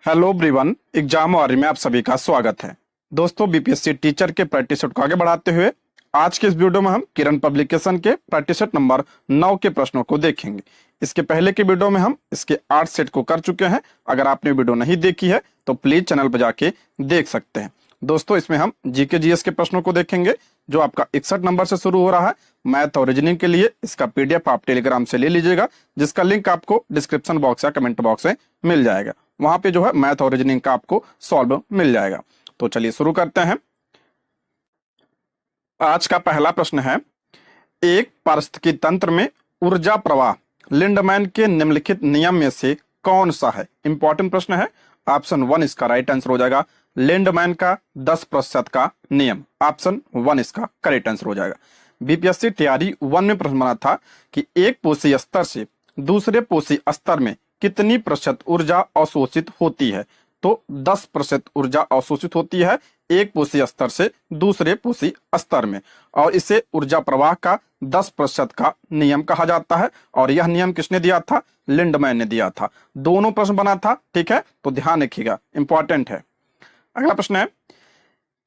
Hello everyone, exam वारी में आप सभी का स्वागत है। दोस्तों, बीपीएससी टीचर के प्रैक्टिस सेट को आगे बढ़ाते हुए आज के इस वीडियो में हम किरण पब्लिकेशन के प्रैक्टिस सेट नंबर 9 के प्रश्नों को देखेंगे। इसके पहले के वीडियो में हम इसके 8 सेट को कर चुके हैं। अगर आपने वीडियो नहीं देखी है तो प्लीज चैनल पर जाके देख सकते हैं। दोस्तों, इसमें हम जीके जीएस के प्रश्नों को देखेंगे जो आपका 61 नंबर से शुरू हो रहा है। मैथ और रीजनिंग के लिए इसका पीडीएफ आप टेलीग्राम से ले लीजिएगा, जिसका लिंक आपको डिस्क्रिप्शन बॉक्स या कमेंट बॉक्स में मिल जाएगा। वहां पे जो है मैथ और रीजनिंग का आपको सॉल्व मिल जाएगा। तो चलिए शुरू करते हैं। आज का पहला प्रश्न है, एक पारिस्थितिकी तंत्र में ऊर्जा प्रवाह लिंडमैन के निम्नलिखित नियम में से कौन सा है। इंपॉर्टेंट प्रश्न है। ऑप्शन 1 इसका राइट आंसर हो जाएगा। लिंडमैन का 10% का नियम, ऑप्शन 1 इसका करेक्ट आंसर हो जाएगा। बीपीएससी तैयारी 1 में प्रश्न बना था कि एक पोषी स्तर से दूसरे पोषी स्तर में कितनी प्रतिशत ऊर्जा अवशोषित होती है। तो 10% ऊर्जा अवशोषित होती है एक पोषी स्तर से दूसरे पोषी स्तर में, और इसे ऊर्जा प्रवाह का 10% का नियम कहा जाता है। और यह नियम किसने दिया था? लिंडमैन ने दिया था। दोनों प्रश्न बना था, ठीक है, तो ध्यान रखिएगा, इंपॉर्टेंट है। अगला प्रश्न है,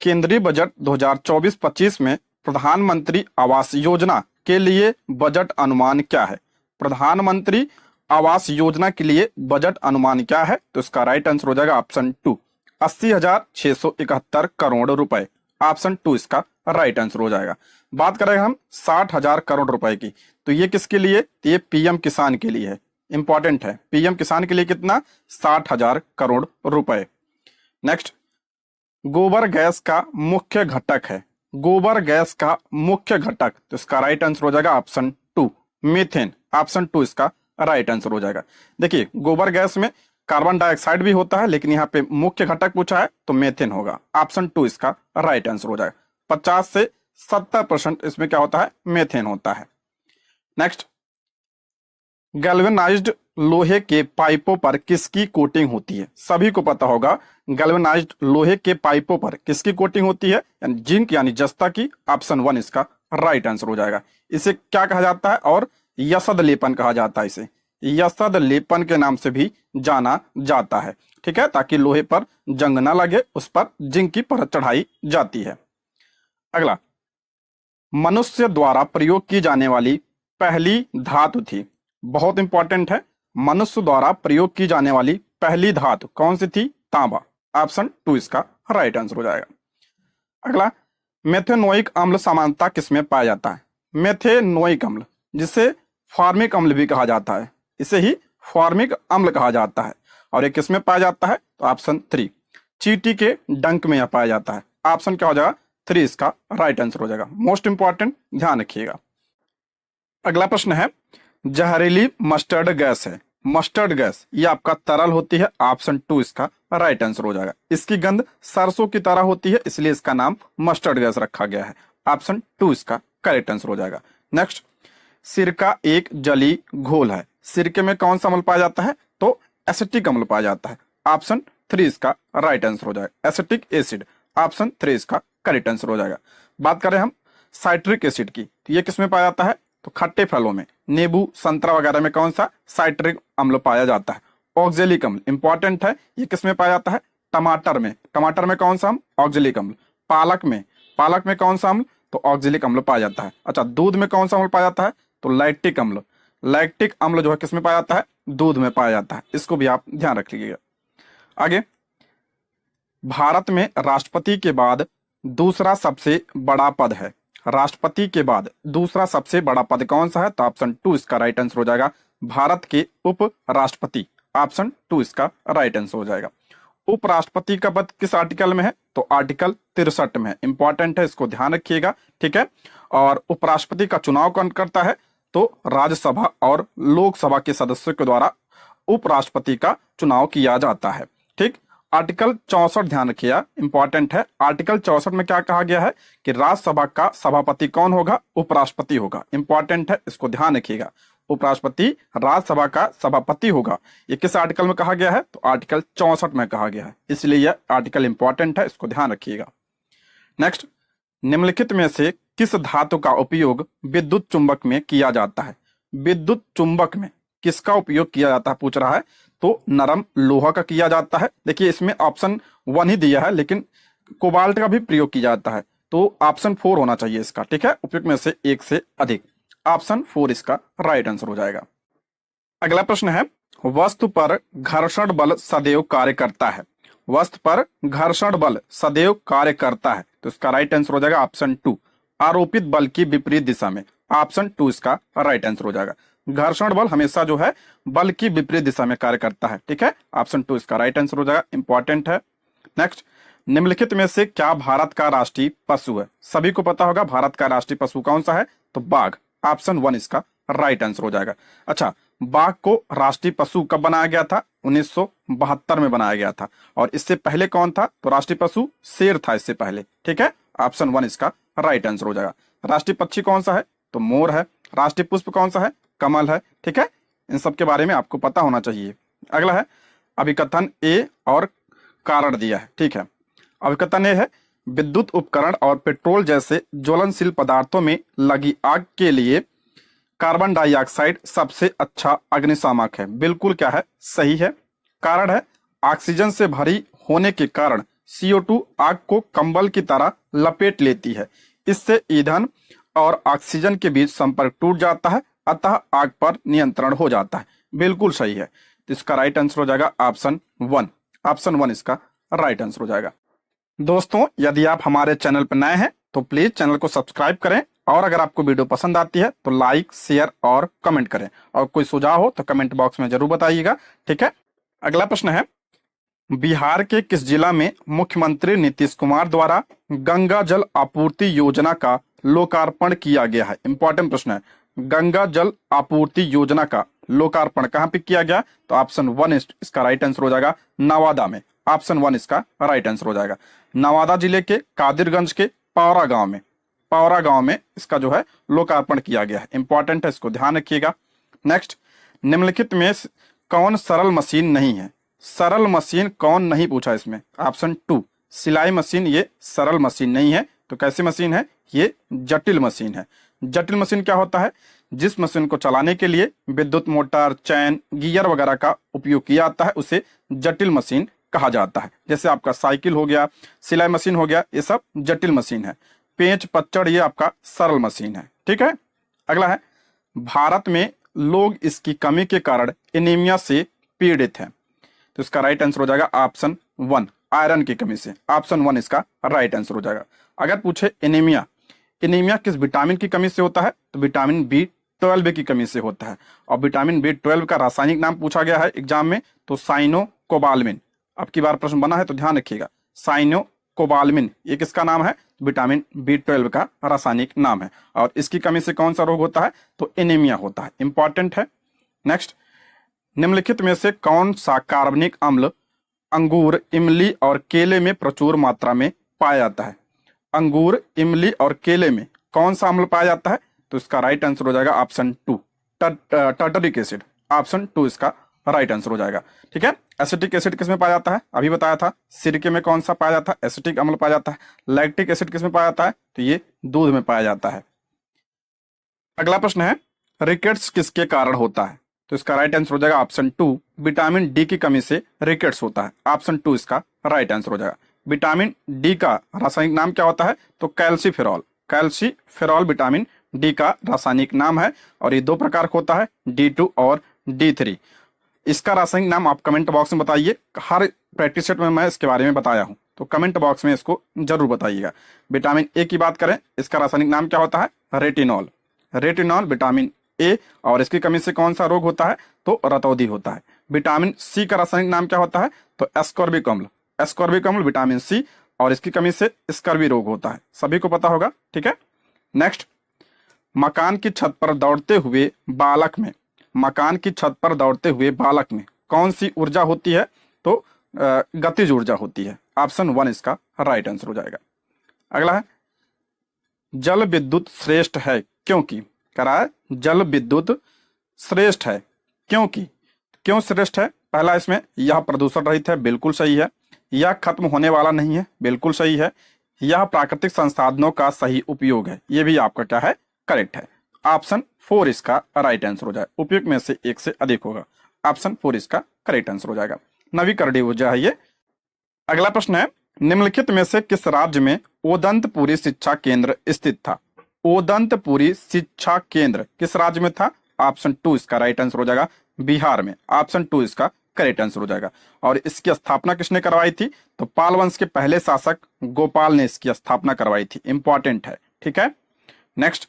केंद्रीय बजट 2024-25 में प्रधानमंत्री आवास योजना के लिए बजट अनुमान क्या है। प्रधानमंत्री आवास योजना के लिए बजट अनुमान क्या है? तो इसका राइट आंसर हो जाएगा ऑप्शन 2, 80,671 करोड़ रुपए। ऑप्शन 2 इसका राइट आंसर हो जाएगा। बात करें हम 60,000 करोड़ रुपए की, तो ये किसके लिए? तो ये पीएम किसान के लिए है। इंपॉर्टेंट है, पीएम किसान के लिए कितना? 60,000 करोड़ रुपए। नेक्स्ट, गोबर गैस का मुख्य घटक है। गोबर गैस का मुख्य घटक, तो इसका राइट आंसर हो जाएगा ऑप्शन 2, मीथेन। ऑप्शन 2 इसका राइट आंसर हो जाएगा। देखिए, गोबर गैस में कार्बन डाइऑक्साइड भी होता है, लेकिन यहाँ पे मुख्य घटक पूछा है तो मीथेन होगा। ऑप्शन 2 इसका राइट आंसर हो जाएगा। 50 से 70% इसमें क्या होता है? मीथेन होता है। नेक्स्ट, गैल्वेनाइज्ड लोहे के पाइपों पर किसकी कोटिंग होती है? सभी को पता होगा, गैल्वेनाइज्ड लोहे के पाइपों पर किसकी कोटिंग होती है? जिंक यानी जस्ता की। ऑप्शन 1 इसका राइट आंसर हो जाएगा। इसे क्या कहा जाता है? और यसद लेपन कहा जाता है। इसे यसद लेपन के नाम से भी जाना जाता है, ठीक है, ताकि लोहे पर जंग ना लगे, उस पर जिंक की परत चढ़ाई जाती है। अगला, मनुष्य द्वारा प्रयोग की जाने वाली पहली धातु थी। बहुत इंपॉर्टेंट है। मनुष्य द्वारा प्रयोग की जाने वाली पहली धातु कौन सी थी? तांबा। ऑप्शन 2 इसका राइट आंसर हो जाएगा। अगला, मेथेनोइक अम्ल सामान्यतः किसमें पाया जाता है? मेथेनोइक अम्ल, जिसे फॉर्मिक अम्ल भी कहा जाता है, इसे ही फॉर्मिक अम्ल कहा जाता है। और ये किसमें पाया जाता है? तो ऑप्शन 3, चींटी के डंक में यह पाया जाता है। ऑप्शन क्या हो जाएगा? 3 इसका राइट आंसर हो जाएगा। मोस्ट इंपॉर्टेंट, ध्यान रखिएगा। अगला प्रश्न है, जहरीली मस्टर्ड गैस है। मस्टर्ड गैस ये आपका तरल होती है। ऑप्शन 2 इसका राइट आंसर हो जाएगा। इसकी गंध सरसों की तरह होती है, इसलिए इसका नाम मस्टर्ड गैस रखा गया है। ऑप्शन 2 इसका करेक्ट आंसर हो जाएगा। नेक्स्ट, सिरका एक जली घोल है। सिरके में कौन सा अम्ल पाया जाता है? तो एसिटिक अम्ल पाया जाता है। ऑप्शन 3 इसका राइट आंसर हो जाएगा, एसिटिक एसिड। ऑप्शन 3 इसका करेक्ट आंसर हो जाएगा। बात करें हम साइट्रिक एसिड की, तो ये किसमें पाया जाता है? तो खट्टे फलों में, नींबू, संतरा वगैरह में कौन सा साइट्रिक अम्ल पाया जाता है? ऑक्जेलिक अम्ल। इंपॉर्टेंट है, ये किसमें पाया जाता है? टमाटर में। टमाटर में कौन सा अम्ल? ऑक्जेलिक अम्ल। पालक में, पालक में कौन सा अम्ल? तो ऑक्जेलिक अम्ल पाया जाता है। अच्छा, दूध में कौन सा अम्ल पाया जाता है? तो लैक्टिक अम्ल। लैक्टिक अम्ल जो है किसमें पाया जाता है? दूध में पाया जाता है। इसको भी आप ध्यान रखिएगा। आगे, भारत में राष्ट्रपति के बाद दूसरा सबसे बड़ा पद है। राष्ट्रपति के बाद दूसरा सबसे बड़ा पद कौन सा है? तो ऑप्शन 2 इसका राइट आंसर हो जाएगा, भारत के उप राष्ट्रपति। ऑप्शन 2 इसका राइट आंसर हो जाएगा। उपराष्ट्रपति का पद किस आर्टिकल में है? तो आर्टिकल 63 में है। इंपॉर्टेंट है, इसको ध्यान रखिएगा, ठीक है। और उपराष्ट्रपति का चुनाव कौन करता है? तो राज्यसभा और लोकसभा के सदस्यों के द्वारा उपराष्ट्रपति का चुनाव किया जाता है, ठीक। आर्टिकल 64 ध्यान रखिएगा, इंपॉर्टेंट है। आर्टिकल 64 में क्या कहा गया है कि राज्यसभा का सभापति कौन होगा? उपराष्ट्रपति होगा। इंपॉर्टेंट है, इसको ध्यान रखिएगा। उपराष्ट्रपति राज्यसभा का सभापति होगा। ये किस आर्टिकल में कहा गया है? तो आर्टिकल 64 में कहा गया है, इसलिए यह आर्टिकल इंपॉर्टेंट है, इसको ध्यान रखिएगा। नेक्स्ट, निम्नलिखित में से किस धातु का उपयोग विद्युत चुंबक में किया जाता है? विद्युत चुंबक में किसका उपयोग किया जाता है पूछ रहा है, तो नरम लोहा का किया जाता है। देखिए इसमें ऑप्शन 1 ही दिया है, लेकिन कोबाल्ट का भी प्रयोग किया जाता है, तो ऑप्शन 4 होना चाहिए इसका। ठीक है, उपयुक्त में से एक से अधिक, ऑप्शन 4 इसका राइट आंसर हो जाएगा। अगला प्रश्न है, वस्तु पर घर्षण बल सदैव कार्य करता है। वस्तु पर घर्षण बल सदैव कार्य करता है, तो इसका राइट आंसर हो जाएगा ऑप्शन 2, आरोपित बल की विपरीत दिशा में। ऑप्शन 2 इसका राइट आंसर हो जाएगा। घर्षण बल हमेशा जो है बल की विपरीत दिशा में कार्य करता है। ठीक है, ऑप्शन 2 इसका राइट आंसर हो जाएगा, इंपॉर्टेंट है। नेक्स्ट, निम्नलिखित में से क्या भारत का राष्ट्रीय पशु है? सभी को पता होगा भारत का राष्ट्रीय पशु कौन सा है, तो बाघ। ऑप्शन 1 इसका राइट आंसर हो जाएगा। अच्छा, बाघ को राष्ट्रीय पशु कब बनाया गया था? 1972 में बनाया गया था। और इससे पहले कौन था? तो राष्ट्रीय पशु शेर था इससे पहले। ठीक है, ऑप्शन 1 इसका राइट आंसर हो जाएगा। राष्ट्रीय पक्षी कौन सा है? तो मोर है। राष्ट्रीय पुष्प कौन सा है? कमल है। ठीक है, इन सब के बारे में आपको पता होना चाहिए। अगला है अभिकथन ए और कारण दिया है। ठीक है, अभिकथन ए है, विद्युत उपकरण और पेट्रोल जैसे ज्वलनशील पदार्थों में लगी आग के लिए कार्बन डाइऑक्साइड सबसे अच्छा अग्निशामक है। बिल्कुल क्या है? सही है। कारण है, ऑक्सीजन से भरी होने के कारण CO2 आग को कंबल की तरह लपेट लेती है। इससे ईंधन और ऑक्सीजन के बीच संपर्क टूट जाता है, अतः आग पर नियंत्रण हो जाता है। बिल्कुल सही है, तो इसका राइट आंसर हो जाएगा ऑप्शन 1। ऑप्शन 1 इसका राइट आंसर हो जाएगा। दोस्तों, यदि आप हमारे चैनल पर नए हैं तो प्लीज चैनल को सब्सक्राइब करें, और अगर आपको वीडियो पसंद आती है तो लाइक, शेयर और कमेंट करें, और कोई सुझाव हो तो कमेंट बॉक्स में जरूर बताइएगा। ठीक है, अगला प्रश्न है, बिहार के किस जिला में मुख्यमंत्री नीतीश कुमार द्वारा गंगा जल आपूर्ति योजना का लोकार्पण किया गया है? इंपॉर्टेंट प्रश्न है, गंगा जल आपूर्ति योजना का लोकार्पण कहां पे किया गया? तो ऑप्शन 1 इसका राइट आंसर हो जाएगा, नवादा में। ऑप्शन 1 इसका राइट आंसर हो जाएगा। नवादा जिले के कादिरगंज के पावरा गांव में इसका जो है लोकार्पण किया गया है। इंपॉर्टेंट है, इसको ध्यान रखिएगा। नेक्स्ट, निम्नलिखित में कौन सरल मशीन नहीं है? सरल मशीन कौन नहीं पूछा इसमें? ऑप्शन 2, सिलाई मशीन ये सरल मशीन नहीं है। तो कैसी मशीन है? ये जटिल मशीन है। जटिल मशीन क्या होता है? जिस मशीन को चलाने के लिए विद्युत मोटर, चैन, गियर वगैरह का उपयोग किया जाता है, उसे जटिल मशीन कहा जाता है। जैसे आपका साइकिल हो गया, सिलाई मशीन हो गया, ये सब जटिल मशीन है। पेंच, पच्चड़ ये आपका सरल मशीन है। ठीक है, अगला है, भारत में लोग इसकी कमी के कारण एनीमिया से पीड़ित हैं। तो इसका राइट आंसर हो जाएगा ऑप्शन 1, आयरन की कमी से। ऑप्शन 1 इसका राइट आंसर हो जाएगा। अगर पूछे एनीमिया किस विटामिन की कमी से होता है? तो विटामिन B12 की कमी से होता है। और विटामिन B12 का रासायनिक नाम पूछा गया है एग्जाम में, तो साइनोकोबाल्मिन। अब की बार प्रश्न बना है तो ध्यान रखिएगा, साइनोकोबाल्मिन ये किसका नाम है? विटामिन B12 का रासायनिक नाम है। और इसकी कमी से कौन सा रोग होता है? तो एनीमिया होता है। इंपॉर्टेंट है। नेक्स्ट, निम्नलिखित में से कौन सा कार्बनिक अम्ल अंगूर, इमली और केले में प्रचुर मात्रा में पाया जाता है? अंगूर, इमली और केले में कौन सा अम्ल पाया जाता है? तो इसका राइट आंसर हो जाएगा ऑप्शन 2, टार्टरिक एसिड। ऑप्शन 2 इसका राइट आंसर हो जाएगा। ठीक है, एसिटिक एसिड किसमें पाया जाता है? अभी बताया था। सिरके में कौन सा पाया जाता है? एसिटिक अम्ल पाया जाता है। लैक्टिक एसिड किसमें पाया जाता है? तो ये दूध में पाया जाता है। अगला प्रश्न है, रिकेट्स किसके कारण होता है? तो इसका राइट आंसर हो जाएगा ऑप्शन 2, विटामिन डी की कमी से रिकेट्स होता है। ऑप्शन 2 इसका राइट आंसर हो जाएगा। विटामिन डी का रासायनिक नाम क्या होता है? तो कैल्सीफेरॉल। कैल्सीफेरॉल विटामिन डी का रासायनिक नाम है, और ये 2 प्रकार का होता है, D2 और D3। इसका रासायनिक नाम आप कमेंट बॉक्स में बताइए। हर प्रैक्टिस सेट में मैं इसके बारे में बताया हूं, तो कमेंट बॉक्स में इसको जरूर बताइएगा। विटामिन ए की बात करें, इसका रासायनिक नाम क्या होता है? रेटिनॉल। रेटिनॉल विटामिन ए, और इसकी कमी से कौन सा रोग होता है? तो रतौंधी होता है। विटामिन सी का रासायनिक नाम क्या होता है? तो एस्कॉर्बिक अम्ल। एस्कॉर्बिक अम्ल विटामिन सी, और इसकी कमी से स्कर्वी रोग होता है। सभी को पता होगा। ठीक है, नेक्स्ट, मकान की छत पर दौड़ते हुए बालक में कौन सी ऊर्जा होती है? तो गतिज ऊर्जा होती है। ऑप्शन 1 इसका राइट आंसर हो जाएगा। अगला है, जल विद्युत श्रेष्ठ है क्योंकि? कह रहा है जल विद्युत श्रेष्ठ है क्योंकि। क्यों श्रेष्ठ है? पहला, इसमें यह प्रदूषण रहित है। बिल्कुल सही है। यह खत्म होने वाला नहीं है। बिल्कुल सही है। यह प्राकृतिक संसाधनों का सही उपयोग है। ये भी आपका क्या है? करेक्ट है। ऑप्शन 4 इसका राइट आंसर हो जाए। उपयुक्त में से एक से अधिक होगा, ऑप्शन 4 इसका करेक्ट आंसर हो जाएगा। नवीकरणीय ऊर्जा है ये। अगला प्रश्न है, निम्नलिखित में से किस राज्य में ओदंतपुरी शिक्षा केंद्र स्थित था? ओदंतपुरी शिक्षा केंद्र किस राज्य में था? ऑप्शन 2 इसका राइट आंसर हो जाएगा, बिहार में। ऑप्शन 2 इसका करेक्ट आंसर हो जाएगा। और इसकी स्थापना किसने करवाई थी? तो पाल वंश के पहले शासक गोपाल ने इसकी स्थापना करवाई थी। इंपॉर्टेंट है, ठीक है। नेक्स्ट,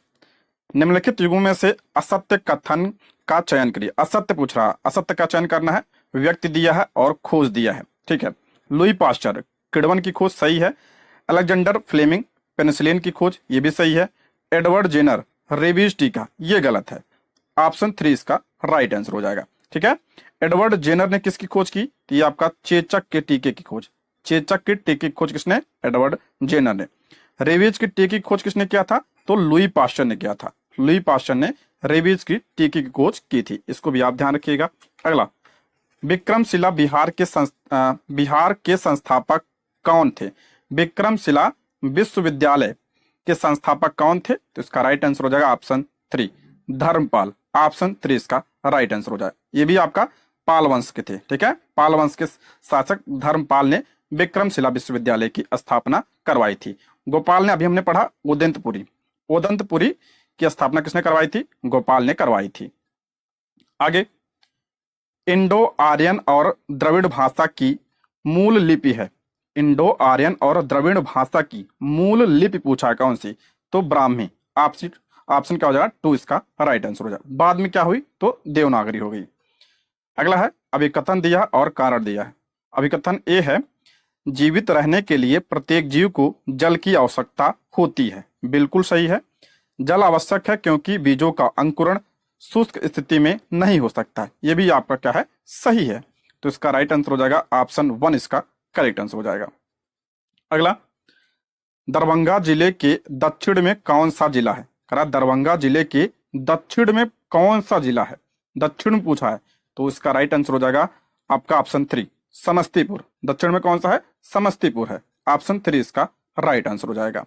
निम्नलिखित युगों में से असत्य कथन का चयन करिए। असत्य पूछ रहा है, असत्य का चयन करना है। व्यक्ति दिया है और खोज दिया है, ठीक है। लुई पास्चर, किण्वन की खोज सही है। अलेक्जेंडर फ्लेमिंग, पेनिसिलिन की खोज, ये भी सही है। एडवर्ड जेनर, रेबीज टीका, ये गलत है। ऑप्शन 3 इसका राइट आंसर हो जाएगा, ठीक है। एडवर्ड जेनर ने किसकी खोज की? तो ये आपका चेचक के टीके की खोज। चेचक के टीके की खोज किसने? एडवर्ड जेनर ने। रेबीज की टीके की खोज किसने किया था? तो लुई पास्चर ने किया था। लुई पास्चर ने रेबीज की टीके की खोज की थी, इसको भी आप ध्यान रखिएगा। अगला, विक्रमशिला बिहार के संस्थापक कौन थे? विक्रमशिला विश्वविद्यालय के संस्थापक कौन थे? तो इसका राइट आंसर हो जाएगा ऑप्शन 3, धर्मपाल। ऑप्शन 3 इसका राइट आंसर हो जाएगा। ये भी आपका पाल वंश के थे, ठीक है। पाल वंश के शासक धर्मपाल ने विक्रमशिला विश्वविद्यालय की स्थापना करवाई थी। गोपाल ने, अभी हमने पढ़ा ओदंतपुरी, ओदंतपुरी की स्थापना किसने करवाई थी? गोपाल ने करवाई थी। आगे, इंडो आर्यन और द्रविड़ भाषा की मूल लिपि है। इंडो आर्यन और द्रविड़ भाषा की मूल लिपि पूछा है कौन सी? तो ब्राह्मी। ऑप्शन क्या हो जाएगा? 2 इसका राइट आंसर हो जाएगा। बाद में क्या हुई? तो देवनागरी हो गई। अगला है, अभिकथन दिया और कारण दिया है। अभिकथन ए है, जीवित रहने के लिए प्रत्येक जीव को जल की आवश्यकता होती है। बिल्कुल सही है। जल आवश्यक है क्योंकि बीजों का अंकुरण शुष्क स्थिति में नहीं हो सकता। ये भी आपका क्या है? सही है। तो इसका राइट आंसर हो जाएगा ऑप्शन 1 इसका करेक्ट आंसर हो जाएगा। अगला, दरभंगा जिले के दक्षिण में कौन सा जिला है? करा, दरभंगा जिले के दक्षिण में कौन सा जिला है? दक्षिण में पूछा है, तो इसका राइट आंसर हो जाएगा आपका ऑप्शन 3, समस्तीपुर। दक्षिण में कौन सा है? समस्तीपुर है। ऑप्शन 3 इसका राइट आंसर हो जाएगा।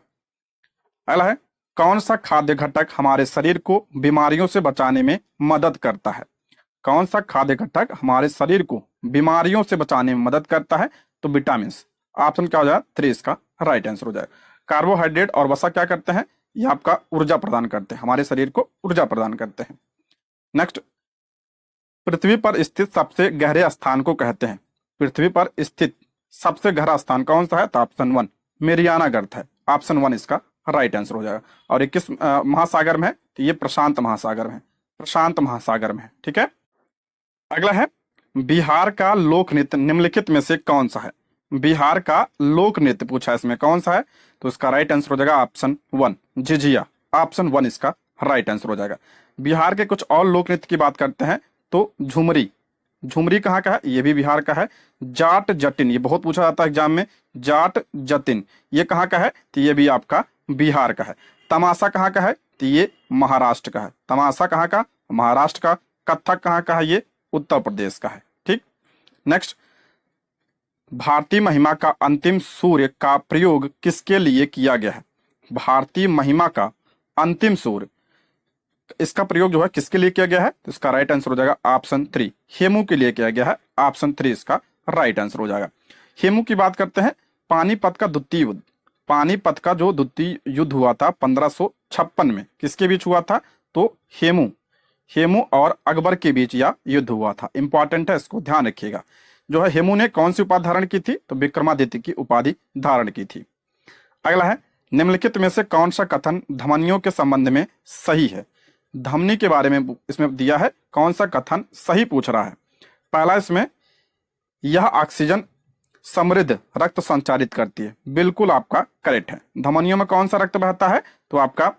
अगला है, कौन सा खाद्य घटक हमारे शरीर को बीमारियों से बचाने में मदद करता है? कौन सा खाद्य घटक हमारे शरीर को बीमारियों से बचाने में मदद करता है? तो विटामिन। ऑप्शन क्या हो जाएगा? 3 इसका राइट आंसर हो जाएगा। कार्बोहाइड्रेट और वसा क्या करते हैं? ये आपका ऊर्जा प्रदान करते हैं, हमारे शरीर को ऊर्जा प्रदान करते हैं। नेक्स्ट, पृथ्वी पर स्थित सबसे गहरे स्थान को कहते हैं। पृथ्वी पर स्थित सबसे गहरा स्थान कौन सा है? तो ऑप्शन 1 मेरियाना गर्त है। ऑप्शन 1 इसका राइट आंसर हो जाएगा। और ये किस महासागर में है? तो ये प्रशांत महासागर में है। प्रशांत महासागर में है, ठीक है। अगला है, बिहार का लोक नृत्य निम्नलिखित में से कौन सा है? बिहार का लोक नृत्य पूछा है, इसमें कौन सा है? तो इसका राइट आंसर हो जाएगा ऑप्शन 1 झिझिया। ऑप्शन 1 इसका राइट आंसर हो जाएगा। बिहार के कुछ और लोक नृत्य की बात करते हैं तो झुमरी। झुमरी कहाँ का है? ये भी बिहार का है। जाट जटिन, ये बहुत पूछा जाता है एग्जाम में। जाट जतिन ये कहाँ का है? तो ये भी आपका बिहार का है। तमाशा कहाँ का है? तो ये महाराष्ट्र का है। तमाशा कहाँ का? महाराष्ट्र का। कथक कहाँ का है? ये उत्तर प्रदेश का है, ठीक। नेक्स्ट, भारतीय महिमा का अंतिम सूर्य का प्रयोग किसके लिए किया गया है? भारतीय महिमा का अंतिम सूर्य, इसका प्रयोग जो है किसके लिए किया गया है? तो इसका राइट आंसर हो जाएगा ऑप्शन 3 हेमू के लिए किया गया है। ऑप्शन 3 इसका राइट आंसर हो जाएगा। हेमू की बात करते हैं, पानीपत का द्वितीय युद्ध, पानीपत का जो द्वितीय युद्ध हुआ था 1556 में, किसके बीच हुआ था? तो हेमू और अकबर के बीच यह युद्ध हुआ था। इंपॉर्टेंट है, इसको ध्यान रखिएगा। जो है, हेमू ने कौन सी उपाधि धारण की थी? तो विक्रमादित्य की उपाधि धारण की थी। अगला है, निम्नलिखित में से कौन सा कथन धमनियों के संबंध में सही है? धमनी के बारे में इसमें दिया है, कौन सा कथन सही पूछ रहा है? पहला, इसमें यह ऑक्सीजन समृद्ध रक्त संचारित करती है। बिल्कुल आपका करेक्ट है। धमनियों में कौन सा रक्त बहता है? तो आपका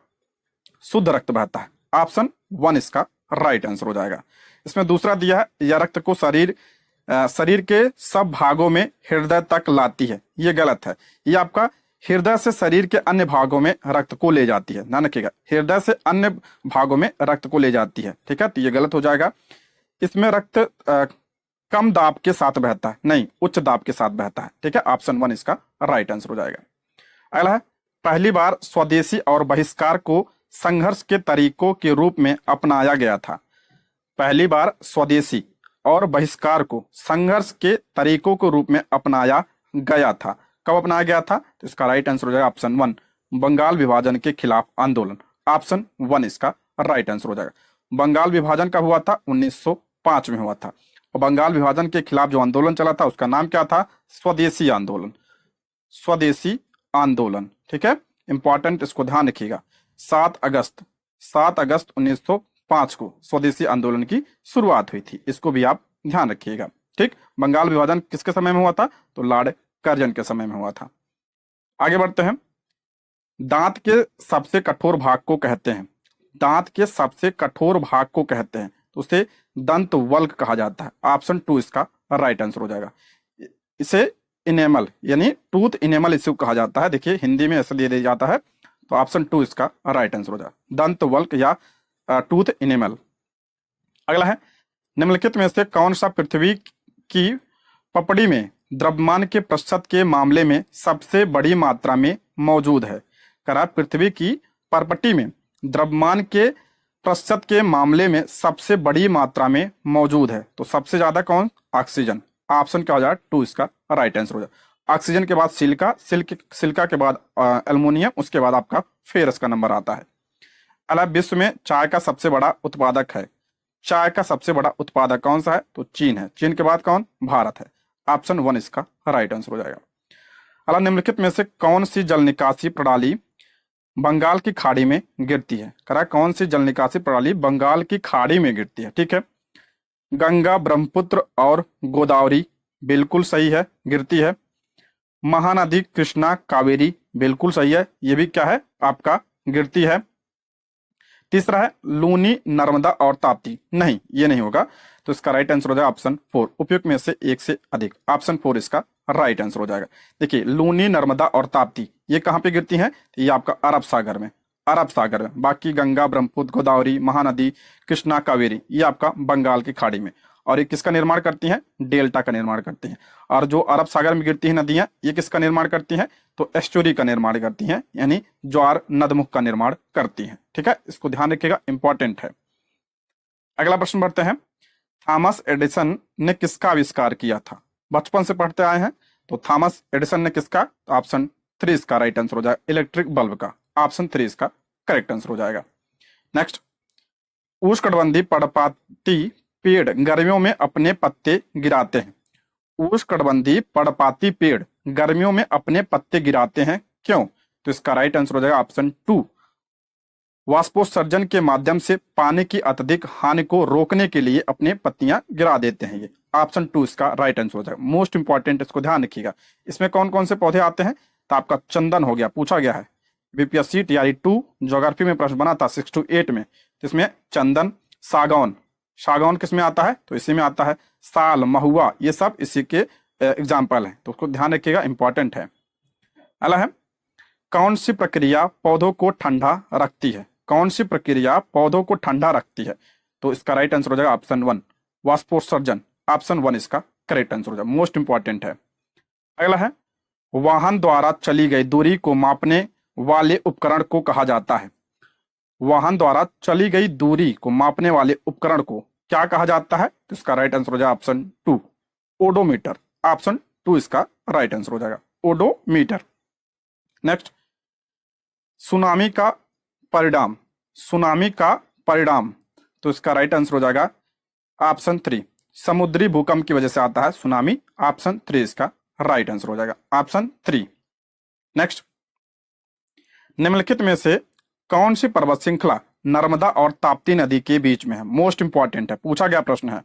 शुद्ध रक्त बहता है। ऑप्शन 1 इसका राइट आंसर हो जाएगा। इसमें दूसरा दिया है, यह रक्त को शरीर के सब भागों में हृदय तक लाती है। ये गलत है। ये आपका हृदय से शरीर के अन्य भागों में रक्त को ले जाती है। ध्यान रखिएगा, हृदय से अन्य भागों में रक्त को ले जाती है, ठीक है। तो ये गलत हो जाएगा। इसमें रक्त कम दाब के साथ बहता है, नहीं उच्च दाब के साथ बहता है, ठीक है। ऑप्शन 1 इसका राइट आंसर हो जाएगा। अगला है, पहली बार स्वदेशी और बहिष्कार को संघर्ष के तरीकों के रूप में अपनाया गया था? पहली बार स्वदेशी और बहिष्कार को संघर्ष के तरीकों के रूप में अपनाया गया था। कब अपनाया गया था? तो इसका राइट आंसर हो जाएगा ऑप्शन 1, बंगाल विभाजन के खिलाफ आंदोलन। ऑप्शन 1 इसका राइट आंसर हो जाएगा। बंगाल विभाजन कब हुआ था? 1905 में हुआ था। और बंगाल विभाजन के खिलाफ जो आंदोलन चला था उसका नाम क्या था? स्वदेशी आंदोलन। स्वदेशी आंदोलन, ठीक है, इंपॉर्टेंट, इसको ध्यान रखिएगा। 7 अगस्त 1905 को स्वदेशी आंदोलन की शुरुआत हुई थी, इसको भी आप ध्यान रखिएगा। ठीक, बंगाल विभाजन किसके समय में हुआ था? तो लॉर्ड कर्जन के समय में हुआ था। आगे बढ़ते हैं। दांत के सबसे कठोर भाग को कहते हैं, दांत के सबसे कठोर भाग को कहते हैं, तो उसे दंत वल्क कहा जाता है। ऑप्शन 2 इसका राइट आंसर हो जाएगा। इसे इनेमल यानी टूथ इनेमल इसे कहा जाता है। देखिए हिंदी में ऐसे दिया जाता है, तो ऑप्शन 2 इसका राइट आंसर हो जाएगा, दंत वल्क या टूथ इनेमल। अगला है, निम्नलिखित में से कौन सा पृथ्वी की पपड़ी में द्रव्यमान के प्रतिशत के मामले में सबसे बड़ी मात्रा में मौजूद है? करा पृथ्वी की परपटी में द्रव्यमान के प्रतिशत के मामले में सबसे बड़ी मात्रा में मौजूद है, तो सबसे ज्यादा कौन? ऑक्सीजन। ऑप्शन क्या हो जाएगा? 2 इसका राइट आंसर हो जाएगा। ऑक्सीजन के बाद सिलिका के बाद एल्युमिनियम, उसके बाद आपका फेरस का नंबर आता है। अला विश्व में चाय का सबसे बड़ा उत्पादक है, चाय का सबसे बड़ा उत्पादक कौन सा है? तो चीन है। चीन के बाद कौन? भारत है। ऑप्शन 1 इसका राइट आंसर हो जाएगा। अला निम्नलिखित में से कौन सी जल निकासी प्रणाली बंगाल की खाड़ी में गिरती है? करा कौन सी जल निकासी प्रणाली बंगाल की खाड़ी में गिरती है? ठीक है, गंगा, ब्रह्मपुत्र और गोदावरी, बिल्कुल सही है, गिरती है। महानदी कृष्णा, कावेरी, बिल्कुल सही है, ये भी क्या है? आपका गिरती है। तीसरा है लूनी, नर्मदा और ताप्ती, नहीं ये नहीं होगा, तो इसका राइट आंसर हो जाएगा ऑप्शन 4, उपयुक्त में से एक से अधिक। ऑप्शन 4 इसका राइट आंसर हो जाएगा। देखिए लूनी, नर्मदा और ताप्ती ये कहाँ पे गिरती हैं? ये आपका अरब सागर में, अरब सागर में। बाकी गंगा, ब्रह्मपुत्र, गोदावरी, महानदी, कृष्णा, कावेरी ये आपका बंगाल की खाड़ी में। और ये किसका निर्माण करती हैं? डेल्टा का निर्माण करती हैं। और जो अरब सागर में गिरती हैं नदियां, ये किसका निर्माण करती हैं? तो एस्चुरी का निर्माण करती हैं, यानी ज्वार नदमुख का निर्माण करती हैं। ठीक है, इसको ध्यान रखिएगा, इंपॉर्टेंट है। अगला प्रश्न बढ़ते हैं। थॉमस एडिसन ने किसका आविष्कार किया था? बचपन से पढ़ते आए हैं, तो थॉमस एडिसन ने किसका? तो ऑप्शन 3 इसका राइट आंसर हो जाएगा, इलेक्ट्रिक बल्ब का। ऑप्शन 3 इसका करेक्ट आंसर हो जाएगा। नेक्स्ट, उष्णकटिबंधीय पर्णपाती पेड़ गर्मियों में अपने पत्ते गिराते हैं। उष्णकटिबंधीय पर्णपाती पेड़ गर्मियों में अपने पत्ते गिराते हैं, क्यों? तो इसका राइट आंसर हो जाएगा ऑप्शन 2, वाष्पोत्सर्जन के माध्यम से पानी की अत्यधिक हानि को रोकने के लिए अपने पत्तियां गिरा देते हैं। ये ऑप्शन 2 इसका राइट आंसर हो जाएगा। मोस्ट इंपॉर्टेंट, इसको ध्यान रखिएगा। इसमें कौन कौन से पौधे आते हैं? तो आपका चंदन हो गया, पूछा गया है बीपीएससी टीआरई 2 ज्योग्राफी में प्रश्न बना था 6 to 8 में, तो इसमें चंदन, सागौन, सागौन किस में आता है? तो इसी में आता है। साल, महुआ, ये सब इसी के एग्जाम्पल हैं, तो उसको ध्यान रखिएगा, इंपॉर्टेंट है। अगला है, कौन सी प्रक्रिया पौधों को ठंडा रखती है? कौन सी प्रक्रिया पौधों को ठंडा रखती है? तो इसका राइट आंसर हो जाएगा ऑप्शन 1, वाष्पोत्सर्जन। ऑप्शन 1 इसका करेक्ट आंसर हो जाएगा, मोस्ट इंपॉर्टेंट है। अगला है, वाहन द्वारा चली गई दूरी को मापने वाले उपकरण को कहा जाता है। वाहन द्वारा चली गई दूरी को मापने वाले उपकरण को क्या कहा जाता है? तो इसका राइट आंसर हो जाएगा ऑप्शन 2, ओडोमीटर। ऑप्शन 2 इसका राइट आंसर हो जाएगा, ओडोमीटर। नेक्स्ट, सुनामी का परिणाम, सुनामी का परिणाम, तो इसका राइट आंसर हो जाएगा ऑप्शन 3, समुद्री भूकंप की वजह से आता है सुनामी। ऑप्शन 3 इसका राइट आंसर हो जाएगा, ऑप्शन 3। नेक्स्ट, निम्नलिखित में से कौन सी पर्वत श्रृंखला नर्मदा और ताप्ती नदी के बीच में है? मोस्ट इंपॉर्टेंट है, पूछा गया प्रश्न है,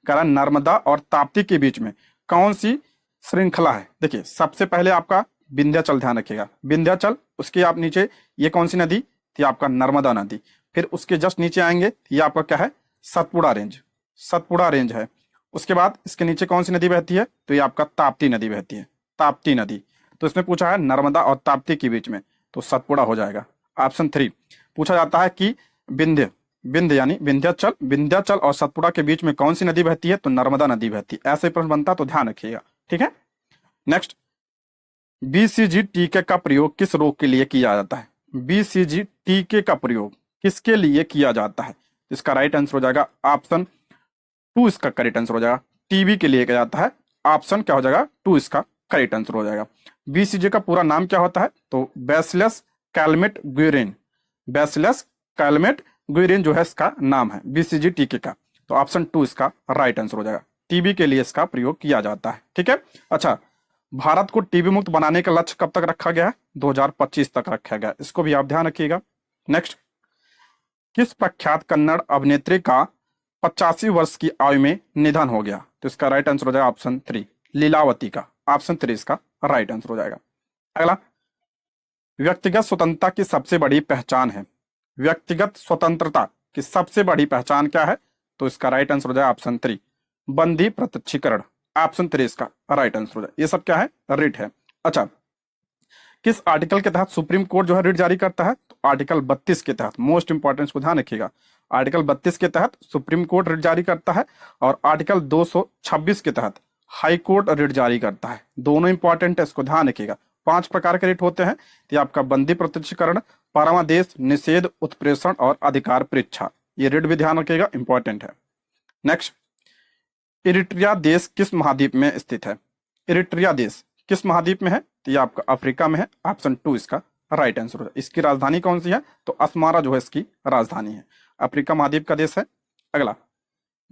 कारण नर्मदा और ताप्ती के बीच में कौन सी श्रृंखला है? देखिए सबसे पहले आपका विंध्याचल, ध्यान रखिएगा, विंध्याचल। उसके आप नीचे ये कौन सी नदी थी? आपका नर्मदा नदी। फिर उसके जस्ट नीचे आएंगे, ये आपका क्या है? सतपुड़ा रेंज, सतपुड़ा रेंज है। उसके बाद इसके नीचे कौन सी नदी बहती है? तो ये आपका ताप्ती नदी बहती है, ताप्ती नदी। तो इसमें पूछा है नर्मदा और ताप्ती के बीच में, तो सतपुड़ा हो जाएगा, ऑप्शन 3। पूछा जाता है कि विंध्य, विंध्य यानी विंध्याचल, विंध्याचल और सतपुड़ा के बीच में कौन सी नदी बहती है? तो नर्मदा नदी बहती है। ऐसे प्रश्न बनता, तो ध्यान रखिएगा, ठीक है। नेक्स्ट, बीसीजी टीके का प्रयोग किस रोग के लिए किया जाता है? बीसीजी टीके का प्रयोग किसके लिए किया जाता है? इसका राइट आंसर हो जाएगा ऑप्शन टू, इसका करेक्ट आंसर हो जाएगा टीबी के लिए किया जाता है। ऑप्शन क्या हो जाएगा टू, इसका करेक्ट आंसर हो जाएगा। बीसीजी का पूरा नाम क्या होता है? तो bacillus Calmette Guérin, bacillus Calmette Guérin जो है इसका नाम है बीसीजी टीके का। तो ऑप्शन टू इसका राइट आंसर हो जाएगा। टीबी के लिए इसका प्रयोग किया जाता है। ठीक है। अच्छा, भारत को टीबी मुक्त बनाने का लक्ष्य कब तक रखा गया है? 2025 तक रखा गया है। इसको भी आप ध्यान रखिएगा। नेक्स्ट, किस प्रख्यात कन्नड़ अभिनेत्री का 85 वर्ष की आयु में निधन हो गया? तो इसका राइट आंसर हो जाएगा ऑप्शन थ्री, लीलावती का। ऑप्शन थ्री इसका राइट आंसर हो जाएगा। अगला, व्यक्तिगत स्वतंत्रता की सबसे बड़ी पहचान है। व्यक्तिगत स्वतंत्रता की सबसे बड़ी पहचान क्या है? तो इसका राइट आंसर हो जाएगा ऑप्शन थ्री, बंदी प्रत्यक्षीकरण। ऑप्शन थ्री इसका राइट आंसर हो जाएगा। ये सब क्या है? रिट है। अच्छा, किस आर्टिकल के तहत सुप्रीम कोर्ट जो है रिट जारी करता है? तो आर्टिकल 32 के तहत। मोस्ट इंपॉर्टेंट को ध्यान रखिएगा। आर्टिकल 32 के तहत सुप्रीम कोर्ट रिट जारी करता है और आर्टिकल 226 के तहत हाई कोर्ट रिट जारी करता है। दोनों इंपॉर्टेंट है, इसको ध्यान रखिएगा। 5 प्रकार के रिट होते हैं। तो आपका बंदी प्रत्यक्षीकरण, परामर्श, निषेध, उत्प्रेषण और अधिकार परीक्षा। ये रिट भी ध्यान रखिएगा, इंपॉर्टेंट है। नेक्स्ट, इरिट्रिया देश किस महाद्वीप में स्थित है? इरिट्रिया देश किस महाद्वीप में है? तो ये आपका अफ्रीका में है। ऑप्शन टू इसका राइट आंसर हो जाएगा। इसकी राजधानी कौन सी है? तो अस्मारा जो है इसकी राजधानी है। अफ्रीका महाद्वीप का देश है। अगला,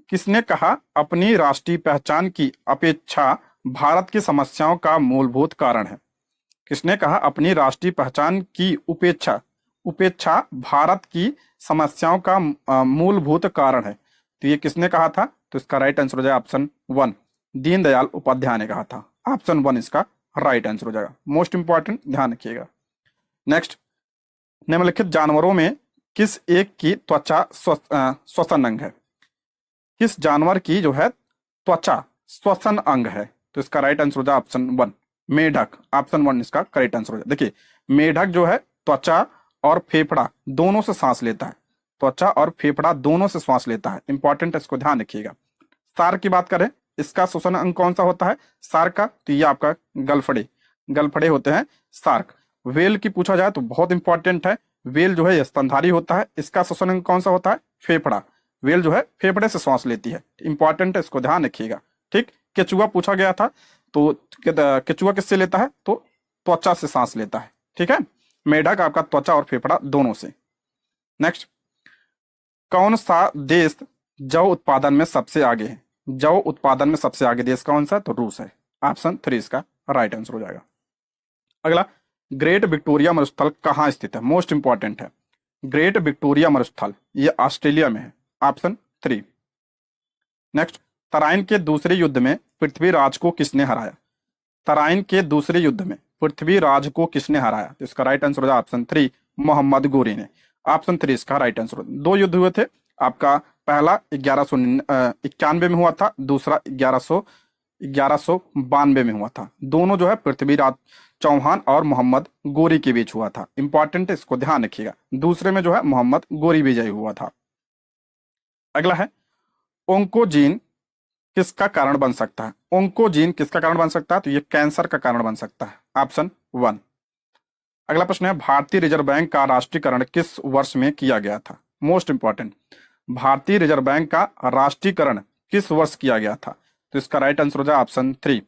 किसने कहा अपनी राष्ट्रीय पहचान की अपेक्षा भारत की समस्याओं का मूलभूत कारण है? किसने कहा अपनी राष्ट्रीय पहचान की उपेक्षा भारत की समस्याओं का मूलभूत कारण है? तो ये किसने कहा था? तो इसका राइट आंसर हो जाएगा ऑप्शन वन, दीनदयाल उपाध्याय ने कहा था। ऑप्शन वन इसका राइट आंसर हो जाएगा। मोस्ट इंपॉर्टेंट, ध्यान रखिएगा। नेक्स्ट, निम्नलिखित जानवरों में किस एक की त्वचा श्वसन अंग है? किस जानवर की जो है त्वचा श्वसन अंग है? तो इसका राइट आंसर हो जाएगा ऑप्शन वन, मेढक। ऑप्शन वन इसका करेक्ट आंसर हो जाएगा। देखिए, मेढक जो है त्वचा और फेफड़ा दोनों से सांस लेता है। त्वचा और फेफड़ा दोनों से सांस लेता है। इंपॉर्टेंट है, इसको ध्यान रखिएगा। सार्क की बात करें, इसका श्वसन अंग कौन सा होता है सार्क का? तो ये आपका गलफड़े होते हैं सार्क। वेल की पूछा जाए तो बहुत इंपॉर्टेंट है। वेल जो है स्तनधारी होता है। इसका श्वसन अंग कौन सा होता है? फेफड़ा। वेल जो है फेफड़े से सांस लेती है। इंपॉर्टेंट है, इसको ध्यान रखिएगा। ठीक। केचुआ पूछा गया था, तो केचुआ किससे लेता है? तो त्वचा से सांस लेता है। ठीक है। मेढक आपका त्वचा और फेफड़ा दोनों से। नेक्स्ट, कौन सा देश जौ उत्पादन में सबसे आगे है? जौ उत्पादन में सबसे आगे देश कौन सा? तो रूस है। ऑप्शन थ्री इसका राइट आंसर हो जाएगा। अगला, ग्रेट विक्टोरिया मरुस्थल कहाँ स्थित है? मोस्ट इंपॉर्टेंट है। ग्रेट विक्टोरिया मरुस्थल ये ऑस्ट्रेलिया में है। Option three. नेक्स्ट, तराइन के दूसरे युद्ध में पृथ्वीराज को किसने हराया? तराइन के दूसरे युद्ध में पृथ्वीराज को किसने हराया? तो इसका राइट आंसर हो जाएगा ऑप्शन थ्री, मोहम्मद गोरी ने। ऑप्शन थ्री इसका राइट आंसर। दो युद्ध हुए थे आपका, पहला 1191 में हुआ था, दूसरा 1192 में हुआ था। दोनों जो है पृथ्वीराज चौहान और मोहम्मद गोरी के बीच हुआ था। इंपॉर्टेंट है, इसको ध्यान रखिएगा। दूसरे में जो है मोहम्मद गोरी विजयी हुआ था। अगला है, ओंकोजीन किसका कारण बन सकता है? ओंकोजीन किसका कारण बन सकता है? तो ये कैंसर का कारण बन सकता है। Option one. अगला प्रश्न है, भारतीय रिजर्व बैंक का राष्ट्रीयकरण किस वर्ष में किया गया था? मोस्ट इंपॉर्टेंट, भारतीय रिजर्व बैंक का राष्ट्रीयकरण किस वर्ष किया गया था? तो इसका राइट आंसर हो जाएगा ऑप्शन थ्री,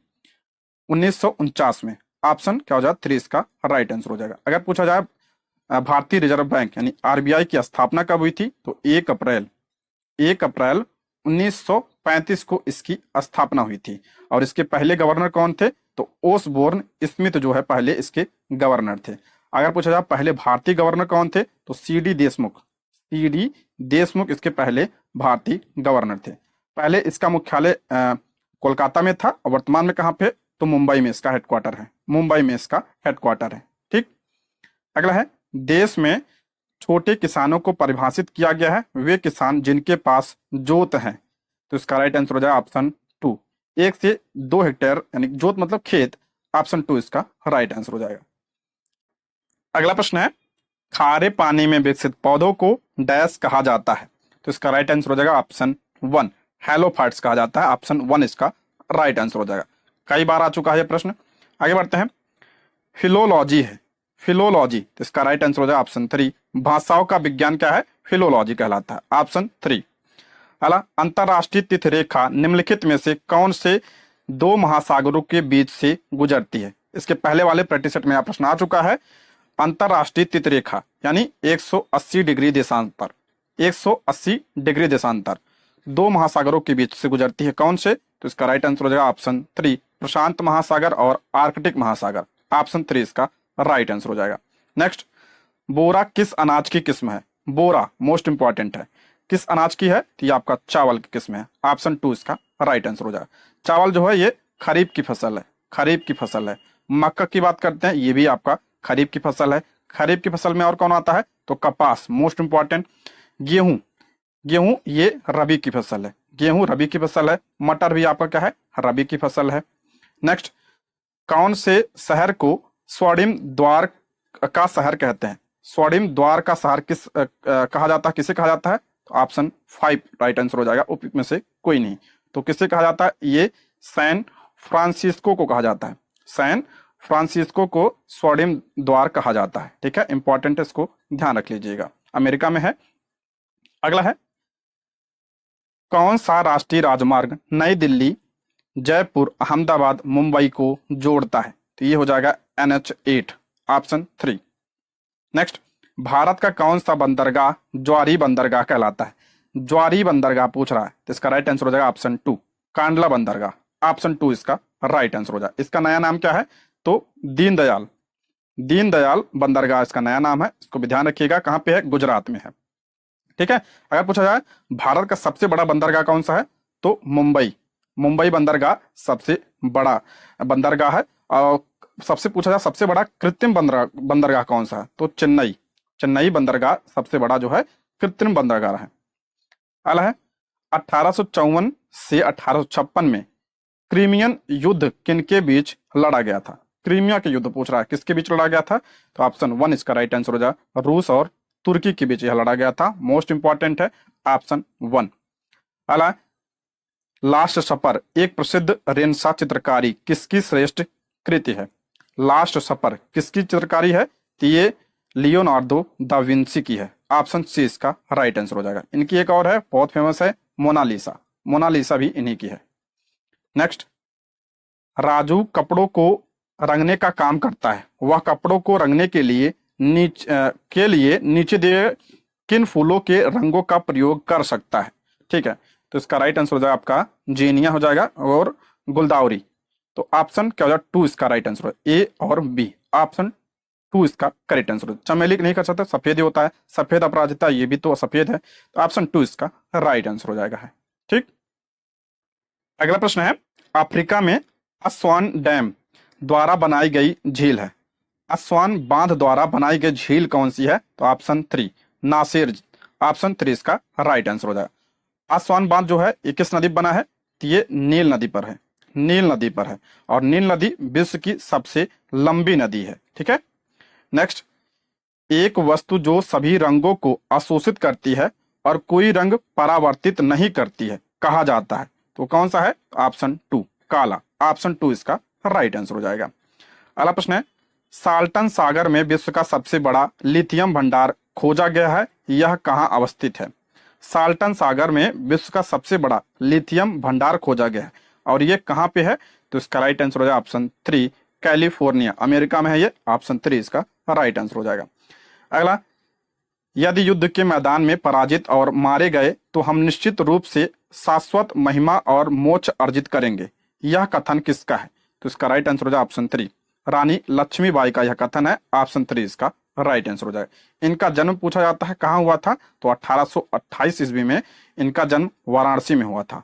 1949 में। ऑप्शन क्या हो जाएगा? थ्री इसका राइट आंसर हो जाएगा। अगर पूछा जाए भारतीय रिजर्व बैंक यानी आरबीआई की स्थापना कब हुई थी? तो 1 अप्रैल 1935 को इसकी स्थापना हुई थी। और इसके पहले गवर्नर कौन थे? तो ओसबोर्न स्मिथ जो है पहले इसके गवर्नर थे। अगर पूछा जाए पहले भारतीय गवर्नर कौन थे? तो सीडी देशमुख इसके पहले भारतीय गवर्नर थे। पहले इसका मुख्यालय कोलकाता में था और वर्तमान में कहां पे? तो मुंबई में इसका हेडक्वार्टर है। ठीक। अगला है, देश में छोटे किसानों को परिभाषित किया गया है वे किसान जिनके पास जोत है। तो इसका राइट आंसर हो जाएगा ऑप्शन टू, 1 से 2 हेक्टेयर यानी जोत मतलब खेत। ऑप्शन टू इसका राइट आंसर हो जाएगा। अगला प्रश्न है, खारे पानी में विकसित पौधों को डैश कहा जाता है? तो इसका राइट आंसर हो जाएगा ऑप्शन वन, हेलोफाइट्स कहा जाता है। ऑप्शन वन इसका राइट आंसर हो जाएगा। कई बार आ चुका है यह प्रश्न। आगे बढ़ते हैं, फिलोलॉजी है। फिलोलॉजी, तो इसका राइट आंसर हो जाएगा ऑप्शन 3। भाषाओं का विज्ञान क्या है? फिलोलॉजी कहलाता है, ऑप्शन 3। अगला, अंतरराष्ट्रीय तिथि रेखा निम्नलिखित में से कौन से दो महासागरों के बीच से गुजरती है? इसके पहले वाले प्रैक्टिस सेट में यह प्रश्न आ चुका है। अंतरराष्ट्रीय तिथि रेखा यानी 180 डिग्री देशांतर, 180 डिग्री देशांतर दो महासागरों के बीच से गुजरती है, कौन से? तो इसका राइट आंसर हो जाएगा ऑप्शन 3, प्रशांत महासागर और आर्कटिक महासागर, ऑप्शन 3 इसका राइट आंसर हो जाएगा। नेक्स्ट, बोरा किस अनाज की किस्म है? बोरा मोस्ट इंपॉर्टेंट है, किस अनाज की है? तो ये आपका चावल की किस्म है, ऑप्शन 2 इसका राइट आंसर हो जाएगा। चावल जो है ये खरीफ की फसल है, खरीफ की फसल है। मक्का की बात करते हैं, ये भी आपका खरीफ की फसल है। खरीफ की फसल में और कौन आता है? तो कपास मोस्ट इंपॉर्टेंट। गेहूं, गेहूं ये रबी की फसल है, गेहूं रबी की फसल है। मटर भी आपका क्या है? रबी की फसल है। नेक्स्ट, कौन से शहर को स्वर्णिम द्वार का शहर कहते हैं? स्वर्णिम द्वार का शहर किस कहा जाता है, किसे कहा जाता है? तो ऑप्शन 5 राइट आंसर हो जाएगा, उप में से कोई नहीं। तो किसे कहा जाता है? ये सैन फ्रांसिस्को को कहा जाता है, सैन फ्रांसिस्को को स्वर्णिम द्वार कहा जाता है। ठीक है, इंपॉर्टेंट है, इसको ध्यान रख लीजिएगा, अमेरिका में है। अगला है, कौन सा राष्ट्रीय राजमार्ग नई दिल्ली, जयपुर, अहमदाबाद, मुंबई को जोड़ता है? तो ये हो जाएगा NH8, ऑप्शन 3। नेक्स्ट, भारत का कौन सा बंदरगाह ज्वारी बंदरगाह कहलाता है? ज्वारी बंदरगाह पूछ रहा है, तो इसका राइट आंसर हो जाएगा ऑप्शन 2, कांडला बंदरगाह, ऑप्शन 2 इसका राइट आंसर हो जाएगा। इसका नया नाम क्या है? तो दीनदयाल, दीनदयाल बंदरगाह इसका नया नाम है, इसको भी ध्यान रखिएगा। कहाँ पे है? गुजरात में है। ठीक है, अगर पूछा जाए भारत का सबसे बड़ा बंदरगाह कौन सा है? तो मुंबई, मुंबई बंदरगाह सबसे बड़ा बंदरगाह है। और सबसे पूछा जाए सबसे बड़ा कृत्रिम बंदरगाह कौन सा है? तो चेन्नई, चेन्नई बंदरगाह सबसे बड़ा जो है कृत्रिम बंदरगाह है। अगला है, 1854 से 1856 में क्रीमियन युद्ध किनके बीच लड़ा गया था? क्रीमिया के युद्ध पूछ रहा है, किसके बीच लड़ा गया था? तो ऑप्शन 1 इसका राइट आंसर हो जाएगा, रूस और तुर्की के बीच यह लड़ा गया था, मोस्ट इंपॉर्टेंट है, ऑप्शन 1। अगला, लास्ट सफर एक प्रसिद्ध रेनेसां चित्रकारी किसकी श्रेष्ठ कृति है? लास्ट सफर किसकी चित्रकारी है? तो ये लियोनार्डो दा विंसी की है, ऑप्शन सी इसका राइट आंसर हो जाएगा। इनकी एक और है, बहुत फेमस है, मोनालिसा, मोनालिसा भी इन्हीं की है। नेक्स्ट, राजू कपड़ों को रंगने का काम करता है, वह कपड़ों को रंगने के लिए नीचे दिए किन फूलों के रंगों का प्रयोग कर सकता है? ठीक है, तो इसका राइट आंसर हो जाएगा आपका जीनिया हो जाएगा और गुलदावरी। तो ऑप्शन क्या हो जाएगा? 2 इसका राइट आंसर है, ए और बी, ऑप्शन 2 इसका करेक्ट आंसर है। चमेली नहीं कर सकते, सफेद ही होता है, सफेद अपराजिता ये भी तो सफेद है, तो ऑप्शन 2 इसका राइट आंसर हो जाएगा है। ठीक, अगला प्रश्न है, अफ्रीका में अस्वान डैम द्वारा बनाई गई झील है, अस्वान बांध द्वारा बनाई गई झील कौन सी है? तो ऑप्शन 3 नासिर, ऑप्शन 3 इसका राइट आंसर हो जाएगा। अस्वान बांध जो है ये किस नदी पर बना है? तो ये नील नदी पर है, नील नदी पर है, और नील नदी विश्व की सबसे लंबी नदी है। ठीक है, नेक्स्ट, एक वस्तु जो सभी रंगों को अवशोषित करती है और कोई रंग परावर्तित नहीं करती है कहा जाता है, तो कौन सा है? ऑप्शन 2 काला, ऑप्शन 2 इसका राइट आंसर हो जाएगा। अगला प्रश्न है, साल्टन सागर में विश्व का सबसे बड़ा लिथियम भंडार खोजा गया है, यह कहाँ अवस्थित है? साल्टन सागर में विश्व का सबसे बड़ा लिथियम भंडार खोजा गया है, और ये कहाँ पे है? तो इसका राइट आंसर हो जाएगा ऑप्शन 3 कैलिफोर्निया, अमेरिका में है ये, ऑप्शन 3 इसका राइट आंसर हो जाएगा। अगला, यदि युद्ध के मैदान में पराजित और मारे गए तो हम निश्चित रूप से शाश्वत महिमा और मोक्ष अर्जित करेंगे, यह कथन किसका है? तो इसका राइट आंसर हो जाएगा ऑप्शन 3 रानी लक्ष्मीबाई का यह कथन है, ऑप्शन 3 इसका राइट आंसर हो जाएगा। इनका जन्म पूछा जाता है कहाँ हुआ था? तो 1828 ईस्वी में इनका जन्म वाराणसी में हुआ था,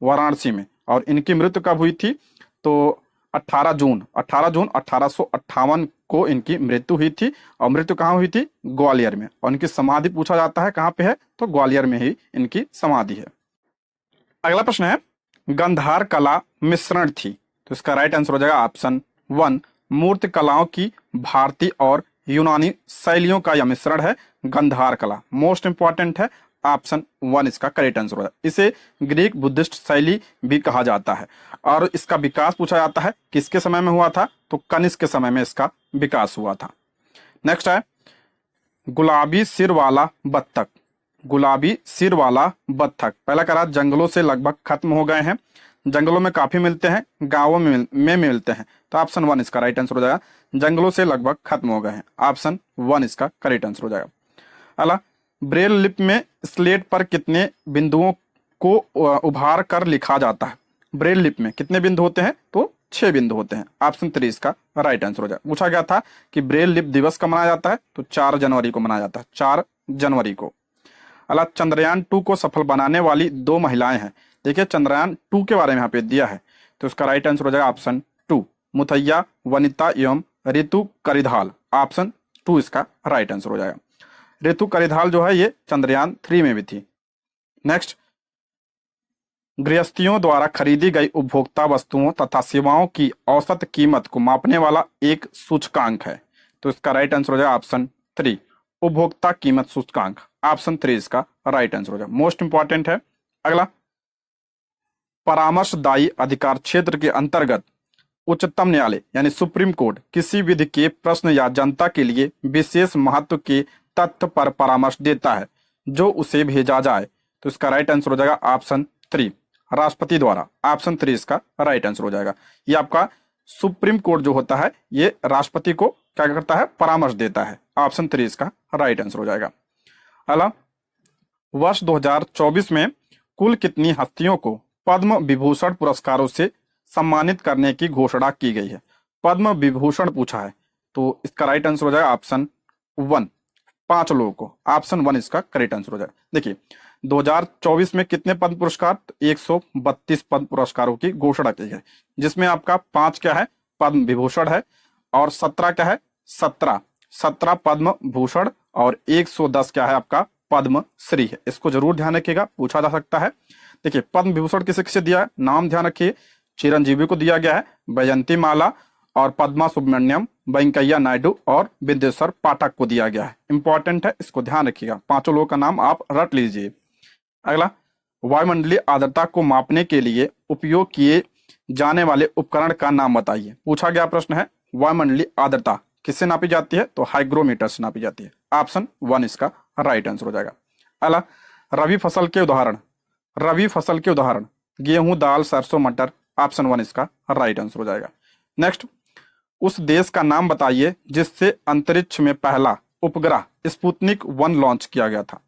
वाराणसी में। और इनकी मृत्यु कब हुई थी? तो 18 जून 1858 को इनकी मृत्यु हुई थी, और मृत्यु कहाँ हुई थी? ग्वालियर में। और इनकी समाधि पूछा जाता है कहाँ पे है? तो ग्वालियर में ही इनकी समाधि है। अगला प्रश्न है, गंधार कला मिश्रण थी, तो इसका राइट आंसर हो जाएगा ऑप्शन 1 मूर्ति कलाओं की भारतीय और यूनानी शैलियों का यह मिश्रण है गंधार कला, मोस्ट इंपॉर्टेंट है, ऑप्शन 1 इसका करेक्ट आंसर होगा। इसे ग्रीक बुद्धिस्ट शैली भी कहा जाता है, और इसका विकास पूछा जाता है किसके समय में हुआ था? तो कनिष्क के समय में इसका विकास हुआ था। नेक्स्ट है गुलाबी सिर वाला बत्तख। गुलाबी सिर वाला बत्तख, पहला करा जंगलों से लगभग खत्म हो गए हैं, जंगलों में काफी मिलते हैं, गांवों में मिलते हैं, तो ऑप्शन 1 इसका राइट आंसर हो जाएगा। जंगलों से लगभग खत्म हो गए हैं, ऑप्शन 1 इसका करेक्ट आंसर हो जाएगा। अगला, ब्रेल लिपि में स्लेट पर कितने बिंदुओं को उभार कर लिखा जाता है? ब्रेल लिपि में कितने बिंदु होते हैं? तो 6 बिंदु होते हैं, ऑप्शन 3 इसका राइट आंसर हो जाएगा। पूछा गया था कि ब्रेल लिपि दिवस कब मनाया जाता है? तो 4 जनवरी को मनाया जाता है, 4 जनवरी को। अगला, चंद्रयान 2 को सफल बनाने वाली 2 महिलाएं हैं। देखिए चंद्रयान 2 के बारे में यहाँ पे दिया है, तो इसका राइट आंसर हो जाएगा ऑप्शन 2, मुथैया वनिता एवं ऋतु करिधाल, ऑप्शन 2 इसका राइट आंसर हो जाएगा। ऋतु करिधाल जो है ये चंद्रयान 3 में भी थी। नेक्स्ट, गृहस्थियों द्वारा खरीदी गई उपभोक्ता वस्तुओं तथा सेवाओं की औसत कीमत को मापने वाला एक सूचकांक है, तो इसका राइट आंसर हो जाएगा ऑप्शन 3, उपभोक्ता कीमत सूचकांक, ऑप्शन 3 इसका राइट आंसर हो जाएगा। मोस्ट इंपॉर्टेंट है। अगला, परामर्शदायी अधिकार क्षेत्र के अंतर्गत उच्चतम न्यायालय यानी सुप्रीम कोर्ट किसी विधि के प्रश्न या जनता के लिए विशेष महत्व के तथ्य पर परामर्श देता है जो उसे भेजा जाए, तो इसका राइट आंसर हो जाएगा ऑप्शन 3, राष्ट्रपति द्वारा, ऑप्शन 3 इसका राइट आंसर हो जाएगा। ये आपका सुप्रीम कोर्ट जो होता है ये राष्ट्रपति को क्या करता है? परामर्श देता है, ऑप्शन 3 इसका राइट आंसर हो जाएगा। अगला, वर्ष 2024 में कुल कितनी हस्तियों को पद्म विभूषण पुरस्कारों से सम्मानित करने की घोषणा की गई है? पद्म विभूषण पूछा है, तो इसका राइट आंसर हो जाएगा ऑप्शन 1, 5 लोगों को, ऑप्शन 1 इसका करेक्ट आंसर हो जाएगा। देखिए 2024 में कितने पद्म पुरस्कार? 132 पद्म पुरस्कारों की घोषणा की गई, जिसमें आपका 5 क्या है? पद्म विभूषण है, और 17 क्या है? 17 पद्म भूषण, और 110 क्या है आपका? पद्म श्री है। इसको जरूर ध्यान रखिएगा, पूछा जा सकता है। देखिए पद्म विभूषण किसे किसे दिया है? नाम ध्यान रखिए, चिरंजीवी को दिया गया है, वैजंती माला और पद्मा सुब्रमण्यम, वेंकैया नायडू और विद्याधर पाठक को दिया गया है। इंपॉर्टेंट है, इसको ध्यान रखिएगा, 5 लोगों का नाम आप रट लीजिए। अगला, वायुमंडलीय आर्द्रता को मापने के लिए उपयोग किए जाने वाले उपकरण का नाम बताइए। पूछा गया प्रश्न है वायुमंडलीय आर्द्रता किससे नापी जाती है? तो हाइग्रोमीटर से नापी जाती है, ऑप्शन 1 इसका राइट आंसर हो जाएगा। अगला, रबी फसल के उदाहरण, रबी फसल के उदाहरण गेहूं, दाल, सरसों, मटर, ऑप्शन 1 इसका राइट आंसर हो जाएगा। नेक्स्ट, उस देश का नाम बताइए जिससे अंतरिक्ष में पहला उपग्रह स्पुतनिक 1 लॉन्च किया गया था।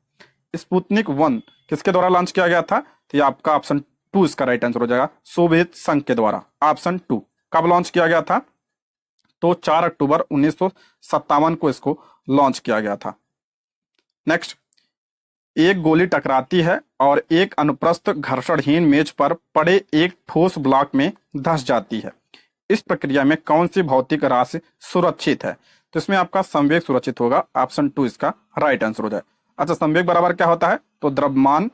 स्पुतनिक 1 किसके द्वारा लॉन्च किया गया था? तो ये आपका ऑप्शन 2 इसका राइट आंसर हो जाएगा, सोवियत संघ के द्वारा, ऑप्शन 2। कब लॉन्च किया गया था? तो 4 अक्टूबर 1957 को इसको लॉन्च किया गया था। नेक्स्ट, एक गोली टकराती है और एक अनुप्रस्थ घर्षणहीन मेज पर पड़े एक ठोस ब्लॉक में धंस जाती है। इस प्रक्रिया में कौन सी भौतिक राशि सुरक्षित है? तो इसमें आपका संवेग सुरक्षित होगा, ऑप्शन 2 इसका राइट आंसर हो जाए। अच्छा, संवेग बराबर क्या होता है? तो द्रव्यमान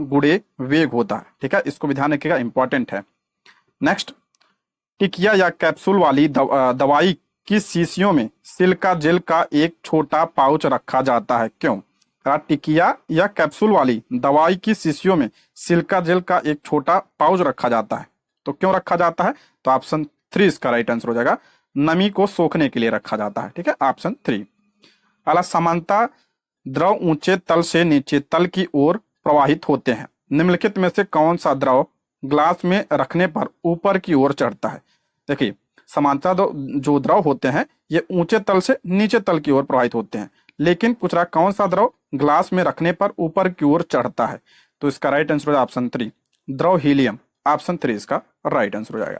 गुणे वेग होता है, ठीक है, इसको भी ध्यान रखिएगा, इंपॉर्टेंट है। नेक्स्ट, टिकिया या कैप्सूल वाली दवाई की शीशियों में सिलिका जेल का एक छोटा पाउच रखा जाता है, क्यों? टिकिया या कैप्सूल वाली दवाई की शीशियों में सिलिका जेल का एक छोटा पाउच रखा जाता है, तो क्यों रखा जाता है? तो ऑप्शन 3 इसका राइट आंसर हो जाएगा, नमी को सोखने के लिए रखा जाता है, ठीक है, ऑप्शन 3। अगला, समानता द्रव ऊंचे तल से नीचे तल की ओर प्रवाहित होते हैं, निम्नलिखित में से कौन सा द्रव ग्लास में रखने पर ऊपर की ओर चढ़ता है? देखिए समानता जो द्रव होते हैं ये ऊंचे तल से नीचे तल की ओर प्रवाहित होते हैं, लेकिन पूछ रहा कौन सा द्रव ग्लास में रखने पर ऊपर की ओर चढ़ता है, तो इसका राइट आंसर है ऑप्शन 3, द्रव हीलियम, ऑप्शन 3 इसका राइट आंसर हो जाएगा।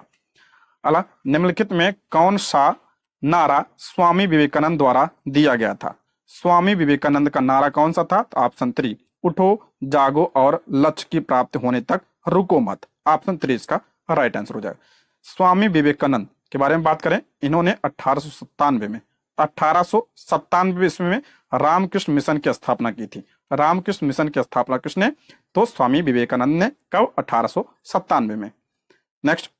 अगला, निम्नलिखित में कौन सा नारा स्वामी विवेकानंद द्वारा दिया गया था? स्वामी विवेकानंद का नारा कौन सा था? तो ऑप्शन 3, उठो जागो और लक्ष्य की प्राप्ति होने तक रुको मत, ऑप्शन 3 इसका राइट आंसर हो जाएगा। स्वामी विवेकानंद के बारे में बात करें, इन्होंने 1897 ईस्वी में रामकृष्ण मिशन की स्थापना की थी। रामकृष्ण मिशन की स्थापना किसने? तो स्वामी विवेकानंद ने, कब? 1897 में। नेक्स्ट,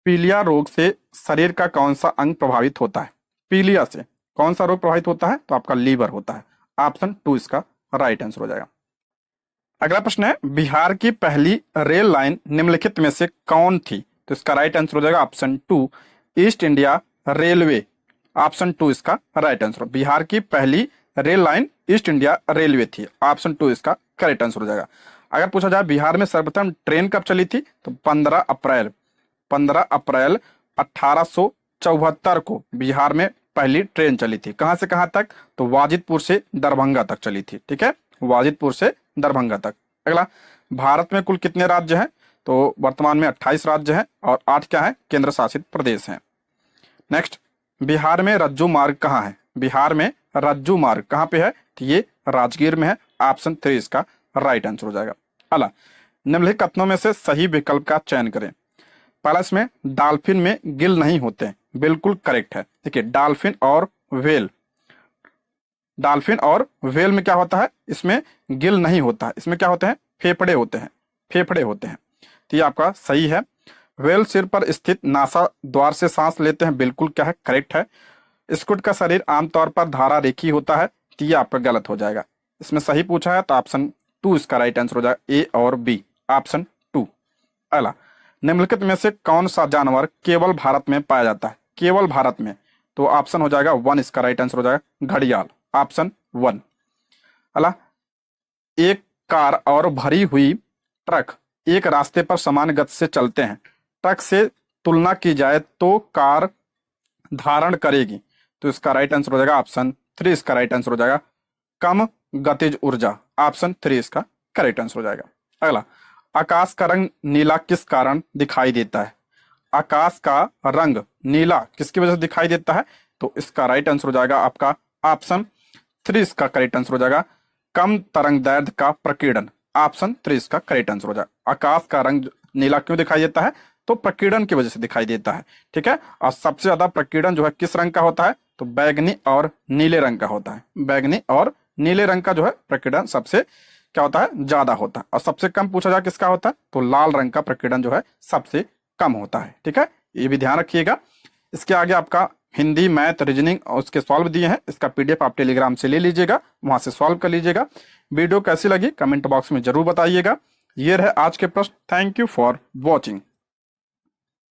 पीलिया रोग से शरीर का कौन सा अंग प्रभावित होता है? पीलिया से कौन सा रोग प्रभावित होता है? तो आपका लीवर होता है, ऑप्शन 2 इसका राइट आंसर हो जाएगा। अगला प्रश्न है, बिहार की पहली रेल लाइन निम्नलिखित में से कौन थी? तो इसका राइट आंसर हो जाएगा option 2, east India railway, option 2 इसका राइट आंसर। बिहार की पहली rail line east India railway थी। ऑप्शन 2 इसका करेक्ट आंसर हो जाएगा। अगर पूछा जाए बिहार में सर्वप्रथम ट्रेन कब चली थी, तो 15 अप्रैल 1874 को बिहार में पहली ट्रेन चली थी। कहां से कहां तक, तो वाजिदपुर से दरभंगा तक चली थी। ठीक है, वाजिदपुर से दरभंगा तक। अगला, भारत में कुल कितने राज्य हैं, तो वर्तमान में 28 राज्य हैं और 8 क्या है, केंद्र शासित प्रदेश हैं। नेक्स्ट, बिहार में रज्जू मार्ग कहाँ है, बिहार में रज्जू मार्ग कहाँ पे है, तो ये राजगीर में है। ऑप्शन 3 इसका राइट आंसर हो जाएगा। अला, निम्नलिखित कथनों में से सही विकल्प का चयन करें। पहला, इसमें डॉल्फिन में गिल नहीं होते हैं, बिल्कुल करेक्ट है। देखिए, डॉल्फिन और व्हेल में क्या होता है, इसमें गिल नहीं होता है, इसमें क्या होते हैं, फेफड़े होते हैं, फेफड़े होते हैं। तो ये आपका सही है। व्हेल सिर पर स्थित नासा द्वार से सांस लेते हैं, बिल्कुल क्या है, करेक्ट है। स्क्विड का शरीर आमतौर पर धारा रेखी होता है, तो ये आपका गलत हो जाएगा। इसमें सही पूछा है तो ऑप्शन 2 इसका राइट आंसर हो जाएगा, ए और बी, ऑप्शन 2। अगला, निम्नलिखित में से कौन सा जानवर केवल भारत में पाया जाता है, केवल भारत में, तो ऑप्शन हो जाएगा 1 इसका राइट आंसर हो जाएगा, घड़ियाल, ऑप्शन 1। अगला, एक कार और भरी हुई ट्रक एक रास्ते पर समान गति से चलते हैं, ट्रक से तुलना की जाए तो कार धारण करेगी, तो इसका राइट आंसर हो जाएगा ऑप्शन 3 इसका राइट आंसर हो जाएगा, कम गतिज ऊर्जा, ऑप्शन 3 इसका करेक्ट आंसर हो जाएगा। अगला, आकाश का रंग नीला किस कारण दिखाई देता है, आकाश का रंग नीला किसकी वजह से दिखाई देता है, तो इसका राइट आंसर हो जाएगा आपका ऑप्शन 3 इसका करेक्ट आंसर हो जाएगा, कम तरंग दैर्ध्य का प्रकीर्णन, ऑप्शन 3 इसका करेक्ट आंसर हो जाएगा। आकाश का रंग नीला क्यों दिखाई देता है, तो प्रकीर्णन की वजह से दिखाई देता है। ठीक है, और सबसे ज्यादा प्रकीर्णन जो है किस रंग का होता है, तो बैगनी और नीले रंग का होता है। बैगनी और नीले रंग का जो है प्रकीर्णन सबसे क्या होता है, ज्यादा होता है। और सबसे कम पूछा जाए किसका होता है, तो लाल रंग का प्रकीर्णन जो है सबसे कम होता है। ठीक है, ये भी ध्यान रखिएगा। इसके आगे आपका हिंदी, मैथ, रीजनिंग और उसके सॉल्व दिए हैं, इसका पीडीएफ आप टेलीग्राम से ले लीजिएगा, वहां से सॉल्व कर लीजिएगा। वीडियो कैसी लगी कमेंट बॉक्स में जरूर बताइएगा। ये रहे आज के प्रश्न। Thank you for watching.